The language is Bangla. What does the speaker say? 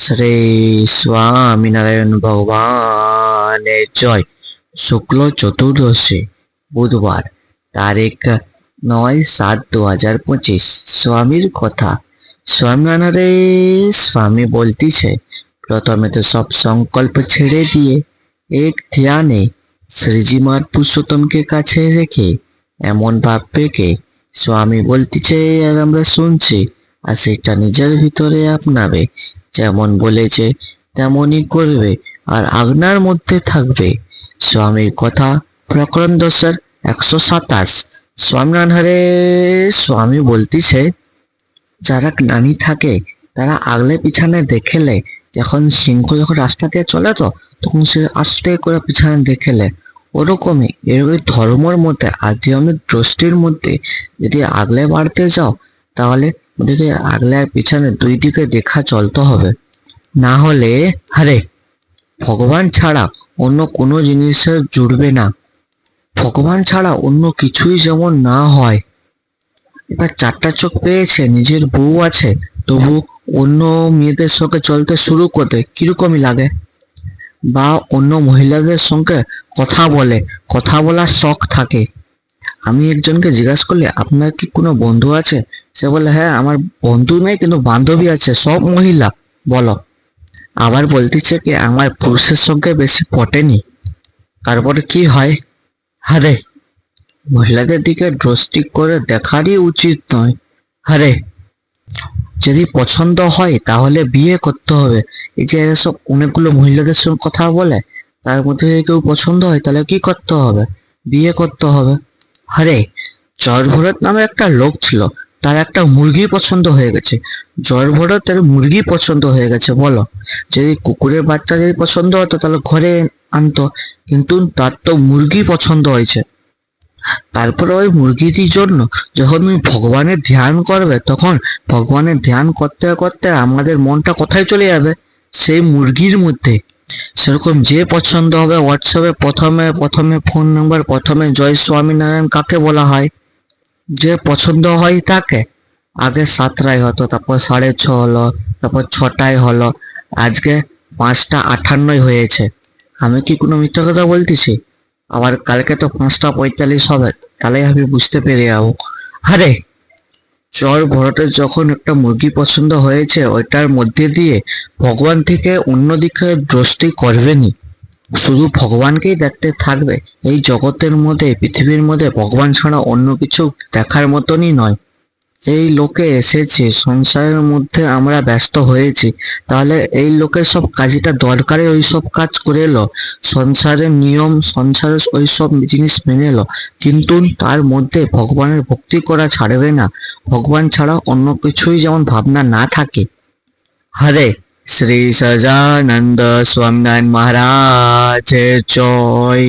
শ্রী স্বামীনারায়ণ ভগবানের জয়। শুক্ল চতুর্দশী বুধবার, তারিখ 9/7/2025। স্বামীর কথা। স্বামীনারে স্বামী বলতিছে, প্রথমে তো সব সংকল্প ছেড়ে দিয়ে এক ধ্যানে শ্রীজিমার পুরুষোত্তমকে কাছে রেখে এমন ভাববে কে। স্বামী বলতিছে আর আমরা শুনছি, আর সেটা নিজের ভিতরে আপনাবে। যেমন বলেছে তেমনই করবে আর আজ্ঞার মধ্যে থাকবে। স্বামীর কথা, প্রকরণ 10-127। স্বামীনারায়ণে স্বামী বলতিছে, যারা জ্ঞানী থাকে তারা আগলে পিছনে দেখেলে, যখন সিংহ যখন রাস্তা দিয়ে চলে তো তখন সে আস্তে করে পিছনে দেখেলে, ওরকমই এরকম ধর্মের মধ্যে আধ্যাত্মিক দৃষ্টির মধ্যে যদি আগলে বাড়তে যাও তাহলে ওদিকে আগলে আর পিছনে দুই দিকে দেখা চলতে হবে। না হলে আরে ভগবান ছাড়া অন্য কোনো জিনিসের জুড়বে না। ভগবান ছাড়া অন্য কিছুই যেমন না হয়। এবার চারটা চোখ পেয়েছে, নিজের বউ আছে, তবু অন্য মেয়েদের সঙ্গে চলতে শুরু করতে কিরকমই লাগে। বা অন্য মহিলাদের সঙ্গে কথা বলার শখ থাকে। আমি একজনকে জিজ্ঞাসা করলে, আপনার কি কোনো বন্ধু আছে? সে বলে, হ্যাঁ আমার বন্ধু নেই কিন্তু বান্ধবী আছে, সব মহিলা। বলো। আবার বলতেছে কি, আমার পুরুষের সঙ্গে বেশি পটেনি। তারপরে কি হয়? আরে মহিলাদের দিকে দৃষ্টি করে দেখারই উচিত নয়। আরে যদি পছন্দ হয় তাহলে বিয়ে করতে হবে। এই যে এসব অনেকগুলো মহিলাদের সঙ্গে কথা বলে, তার মধ্যে যদি কেউ পছন্দ হয় তাহলে কি করতে হবে? বিয়ে করতে হবে। আরে জড়ভরত নামে একটা লোক ছিল, তার একটা মুরগি পছন্দ হয়ে গেছে। জড়ভরতের মুরগি পছন্দ হয়ে গেছে। বলো, যদি কুকুরের বাচ্চা যদি পছন্দ হতো তাহলে ঘরে আনতো, কিন্তু তার তো মুরগি পছন্দ হয়েছে। তারপরে ওই মুরগিটির জন্য যখন তুমি ভগবানের ধ্যান করবে, তখন ভগবানের ধ্যান করতে করতে আমাদের মনটা কোথায় চলে যাবে? সেই মুরগির মধ্যে। সেরকম যে পছন্দ হবে হোয়াটসঅ্যাপে প্রথমে ফোন নাম্বার, প্রথমে জয় স্বামীনারায়ণ কাকে বলা হয়? যে পছন্দ হয় তাকে। আগে 7টায় হতো, তারপর 6:30 হলো, তারপর 6টায় হলো, আজকে 5:58 হয়েছে। আমি কি কোনো মিথ্যা কথা বলতেছি? আবার কালকে তো 5:45 হবে, তাহলে আমি বুঝতে পেরে যাবো। আরে চর ভরতের যখন একটা মুরগি পছন্দ হয়েছে, ওইটার মধ্যে দিয়ে ভগবান থেকে অন্যদিকে দৃষ্টি করবেনি, শুধু ভগবানকেই দেখতে থাকবে। এই জগতের মধ্যে, পৃথিবীর মধ্যে ভগবান ছাড়া অন্য কিছু দেখার মতনই নয়। এই লোকে এসেছে, সংসারের মধ্যে আমরা ব্যস্ত হয়েছি, তাহলে এই লোকের সব কাজটা দরকারে ওই সব কাজ করে এলো, সংসারের নিয়ম, সংসারের ওই সব জিনিস মেনে এলো, কিন্তু তার মধ্যে ভগবানের ভক্তি করা ছাড়বে না। ভগবান ছাড়া অন্য কিছুই যেমন ভাবনা না থাকে। হরে শ্রী সজানন্দ স্বামীনারায়ণ মহারাজের জয়।